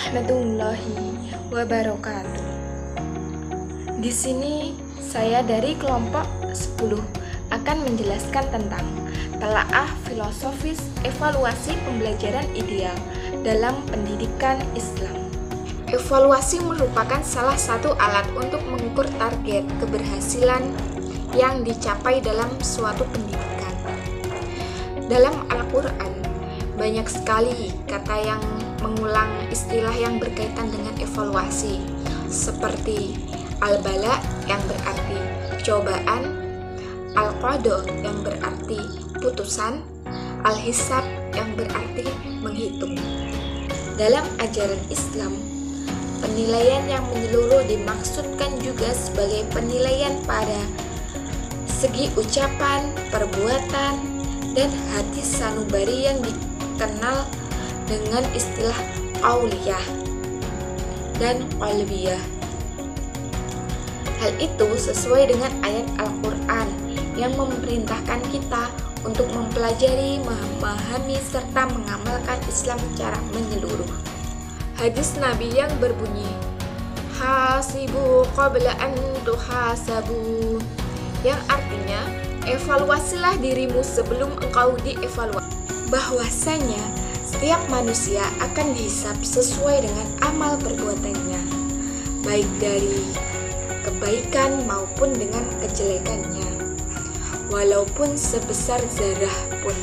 warahmatullahi wabarakatuh. Di sini saya dari kelompok 10 akan menjelaskan tentang telaah filosofis evaluasi pembelajaran ideal dalam pendidikan Islam. Evaluasi merupakan salah satu alat untuk mengukur target keberhasilan yang dicapai dalam suatu pendidikan. Dalam Al-Quran, banyak sekali kata yang mengulang istilah yang berkaitan dengan evaluasi, seperti al-bala yang berarti cobaan, al-qada yang berarti putusan, al-hisab yang berarti menghitung. Dalam ajaran Islam, penilaian yang menyeluruh dimaksudkan juga sebagai penilaian pada segi ucapan, perbuatan, dan hati sanubari yang dikenal dengan istilah qauliyah dan qalbiyah. Hal itu sesuai dengan ayat Al-Quran yang memerintahkan kita untuk mempelajari, memahami, serta mengamalkan Islam secara menyeluruh. Hadis Nabi yang berbunyi, hasibu qabla an tuhasabu, yang artinya evaluasilah dirimu sebelum engkau dievaluasi. Bahwasanya setiap manusia akan dihisab sesuai dengan amal perbuatannya, baik dari kebaikan maupun dengan kejelekannya, walaupun sebesar zarah pun.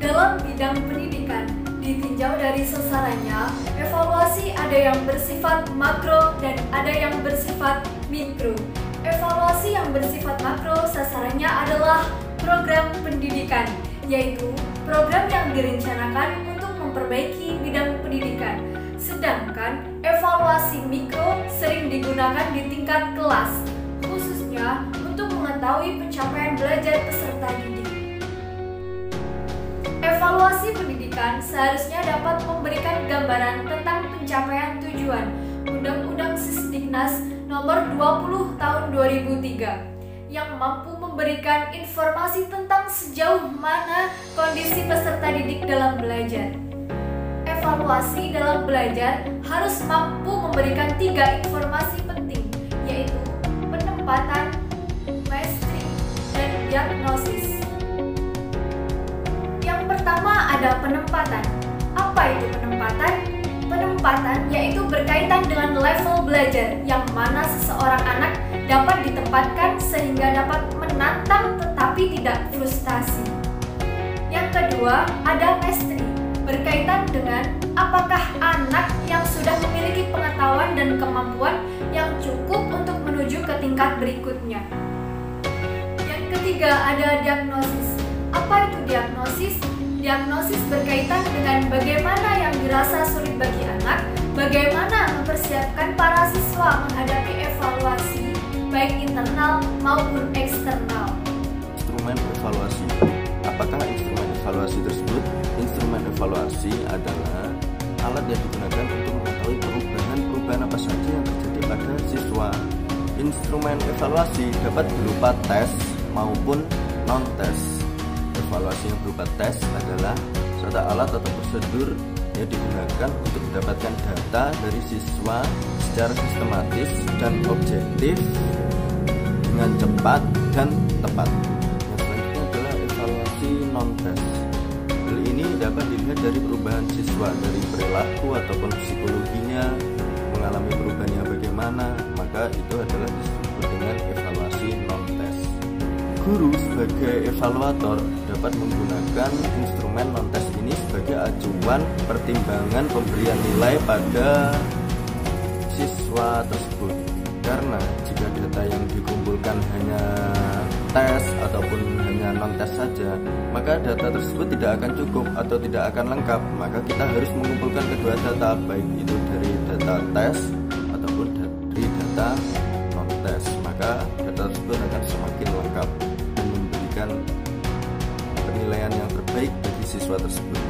Dalam bidang pendidikan, ditinjau dari sasarannya, evaluasi ada yang bersifat makro dan ada yang bersifat mikro. Evaluasi yang bersifat makro sasarannya adalah program pendidikan, yaitu program yang direncanakan untuk memperbaiki bidang pendidikan. Sedangkan evaluasi mikro sering digunakan di tingkat kelas, khususnya untuk mengetahui pencapaian belajar peserta didik. Evaluasi pendidikan seharusnya dapat memberikan gambaran tentang pencapaian tujuan Undang-Undang Sisdiknas Nomor 20 Tahun 2003 yang mampu memberikan informasi tentang sejauh mana kondisi peserta didik dalam belajar. Evaluasi dalam belajar harus mampu memberikan 3 informasi penting, yaitu penempatan, mastery, dan diagnosis. Yang pertama ada penempatan. Apa itu penempatan? Penempatan yaitu berkaitan dengan level belajar yang mana seseorang anak dapat ditempatkan sehingga dapat menantang tetapi tidak frustasi. Yang kedua ada mastery, berkaitan dengan apakah anak yang sudah memiliki pengetahuan dan kemampuan yang cukup untuk menuju ke tingkat berikutnya. Yang ketiga ada diagnosis. Apa itu diagnosis? Diagnosis berkaitan dengan bagaimana yang dirasa sulit bagi anak, bagaimana mempersiapkan para siswa menghadapi evaluasi, baik internal maupun eksternal. Instrumen evaluasi. Apakah instrumen evaluasi tersebut? Instrumen evaluasi adalah alat yang digunakan untuk mengetahui perubahan apa saja yang terjadi pada siswa. Instrumen evaluasi dapat berupa tes maupun non-tes. Evaluasi yang berupa tes adalah suatu alat atau prosedur yang digunakan untuk mendapatkan data dari siswa secara sistematis dan objektif dengan cepat dan tepat. Yang selanjutnya adalah evaluasi non-tes. Hal ini dapat dilihat dari perubahan siswa, dari perilaku ataupun psikologinya, mengalami perubahannya bagaimana, maka itu adalah disebut dengan evaluasi non-tes. Guru sebagai evaluator dapat menggunakan instrumen non-tes ini sebagai acuan pertimbangan pemberian nilai pada siswa tersebut. Karena jika data yang dikumpulkan hanya tes ataupun hanya non-tes saja, maka data tersebut tidak akan cukup atau tidak akan lengkap. Maka kita harus mengumpulkan kedua data, baik itu dari data tes ataupun dari data non-tes. Maka data tersebut akan semakin lengkap dan memberikan penilaian yang terbaik bagi siswa tersebut.